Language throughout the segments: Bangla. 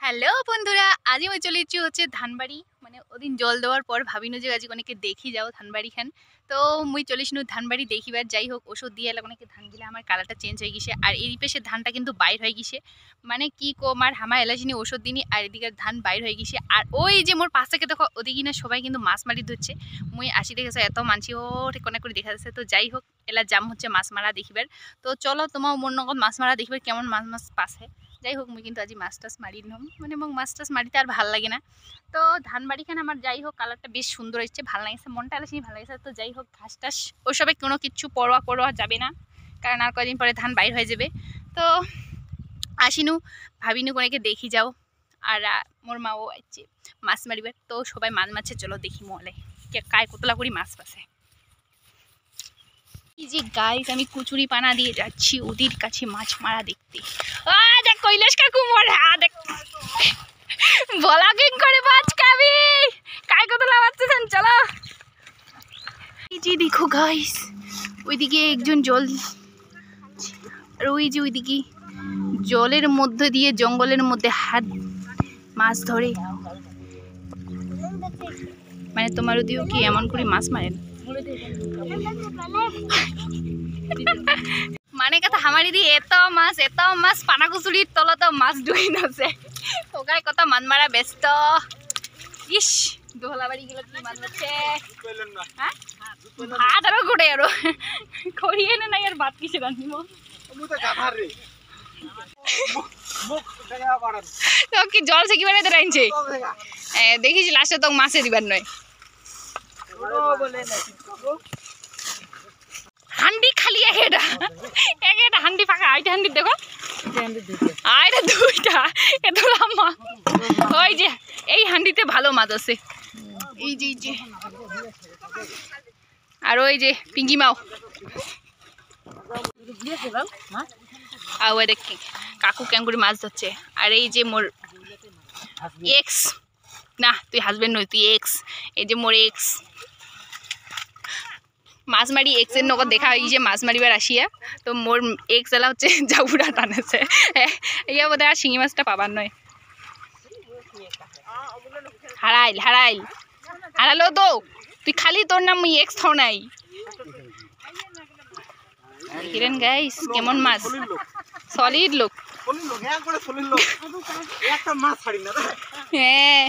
হ্যালো বন্ধুরা, আজি মই চলে এসেছি হচ্ছে ধানবাড়ি। মানে ওদিন জল দেওয়ার পর ভাবিনো যে আজি অনেকে দেখি যাও ধানবাড়ি খান। তো মুই চলে এসেছি ধানবাড়ি দেখিবার। যাই হোক, ওষুধ দিয়ে এলাকা অনেকে ধান গিলা আমার কালারটা চেঞ্জ হয়ে গেছে, আর এই পেশে ধানটা কিন্তু বাইর হয়ে গেছে। মানে কি কম, আর হামা এলাচিনি ওষুধ দিনি আর এদিকে ধান বাইর হয়ে গেছে। আর ওই যে মোর পাশ থেকে দেখো ওদিকে না সবাই কিন্তু মাছ মারি ধরছে। মুই আসি দেখেছো এত মানছি ও ঠিকনা করে দেখা যাচ্ছে। তো যাই হোক, এলা জাম হচ্ছে মাছ মারা দেখিবার। তো চলো তোমার মন নগদ মাছ মারা দেখিবার কেমন মাছ মাছ পাশে। যাই হোক, মুই কিন্তু আজি মাছ টাছ মারি নম, মানে মোক মাছ টাছ মারিতে আর ভাল লাগে না। তো ধানবাড়িখানে আমার যাই হোক কালারটা বেশ সুন্দর এসছে, ভালো লাগছে, মনটা আলোচনা ভালো লাগছে। তো যাই হোক, ঘাস টাস ওইসবে কোনো কিছু পরোয়া যাবে না, কারণ আর কদিন পরে ধান বাইর হয়ে যাবে। তো আসিনু ভাবিনু কোনেকে দেখি যাও, আর মোর মাও আসছে মাছ মারিবার। তো সবাই মাছ মারছে, চলো দেখি মলে কায় কতলা করি মাছ পাশে। এই যে গাইস, আমি কুচুরি পানা দিয়ে যাচ্ছি ওদের কাছে মাছ মারা দেখতে। দেখ কৈলাস কাকু মোর দেখ ব্লগিং করে মাছ খাবি, কায় কতলা মারতেছেন চলো। এই যে দেখো গাইস, ওইদিকে একজন জল, আর ওই যে ওইদিকে জলের মধ্যে দিয়ে জঙ্গলের মধ্যে হাত মাছ ধরে। মানে তোমার ওদিকেও কি এমন করে মাছ মারেন? মানে কথা হামারি দি এত মাছ পানা কুচুরির তলত মাছ ডুই নাছে। ওগাই কথা মান মারা ব্যস্ত। ইস দোহলা বাড়ি গেল কি মাছ মারছে। ভাত আরো গোটে আরো খড়িয়ে না নাই আর ভাত কিসে রান্ধিব। কি জল সে কিবারে রাইনছে দেখিস লাস্টে তো মাছে দিবার নয়। হান্ডি খালি একটা হান্ডি ফাঁকা, আইটা হান্ডি দেখো আইটা দুইটা এত লম্বা। ওই যে এই হান্ডিতে ভালো মাছ আছে, এই যে আর ওই যে পিঙ্কি মাও। আর ওই দেখ কাকু কেমন করে মাছ ধরছে। আর এই যে মোর এক্স, না তুই হাজবেন্ড নই, তুই এক্স। এই যে মোর এক্স মাছ মারি এক্সের নগদ দেখা হয়ে গেছে মাছ মারিবার আসিয়া। তো মোর এক্স এলা হচ্ছে জাউরা টানেছে, ইয়া বোধ আর শিঙি মাছটা পাবার নয়। হারালো তো তুই খালি, তোর নাম মুই এক্স থাও নাই। কিরেন গাইস কেমন মাছ, সলিড লোক। হ্যাঁ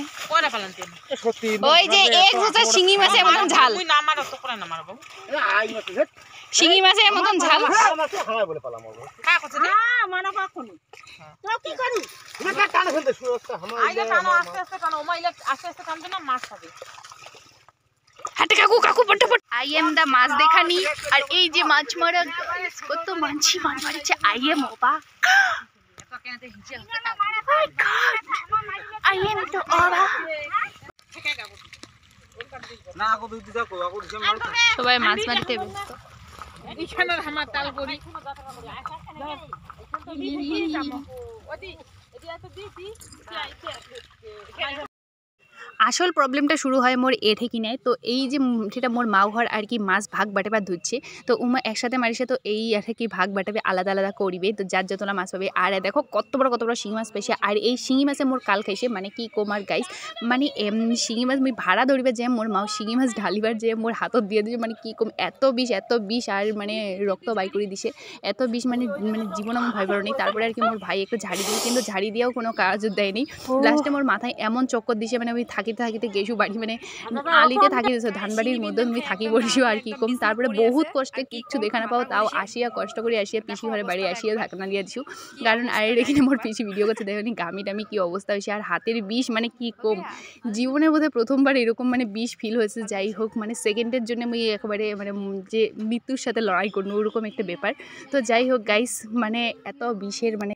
ওই যে এক্স হচ্ছে শিঙি মাছের মতন ঝাল, শিঙি মাছের মতন ঝাল। হাতে কাকু পটাপট আই এম দা মাছ দেখানি। আর এই যে মাছ মারা কত মানছি মাছ মারিছে, আই এম ওবা আই এম তো ওবা। সবাই মাছ মারিতে ব্যস্ত। আসল প্রবলেমটা শুরু হয় মোর এ থেকে নেয়। তো এই যে সেটা মোর মাও ঘর আর কি মাছ ভাগ বাটাবার ধুচ্ছে। তো উমা একসাথে মারিছে, তো এই থেকে ভাগ বাটাবে আলাদা আলাদা করিবে। তো যার যতটা মাছ পাবে। আর দেখো কত বড় শিঙি মাছ পেয়েছে। আর এই শিঙি মাছে মোর কাল খাইছে, মানে কি কোমার গাইস, মানে শিঙি মাছ মুই ভাড়া ধরিবে যে মোর মাও শিঙি মাছ ঢালিবার যে মোর হাতত দিয়ে দিছে। মানে কি কম এত বিষ আর মানে রক্ত বাই করে দিছে, এত বিষ মানে জীবনে আমি ভয় পারো নি। তারপরে আর কি মোর ভাই একটু ঝাড়ি দিয়ে, কিন্তু ঝাড়ি দিয়েও কোনো কাজ দেয়নি। লাস্টে মোর মাথায় এমন চক্কর দিছে, মানে আমি থাকিতে গেছু বাড়ি, মানে আলিতে থাকি ধানবাড়ির মধ্যে তুমি থাকি বলছো আর কি কম। তারপরে বহুত কষ্টে কিচ্ছু দেখা না পাও, তাও আসিয়া কষ্ট করে আসিয়া পিসি ঘরে বাড়ি আসিয়া ধাক্কা দিয়ে দিছু। কারণ আর এখানে মোর পিসি ভিডিও করছে দেখনি গামি টামি কি অবস্থা হয়েছে। আর হাতের বিষ মানে কি কম, জীবনে বোধহয় প্রথমবার এরকম মানে বিষ ফিল হয়েছে। যাই হোক, মানে সেকেন্ডের জন্য আমি একেবারে মানে যে মৃত্যুর সাথে লড়াই করবো ওরকম একটা ব্যাপার। তো যাই হোক গাইস, মানে এত বিষের মানে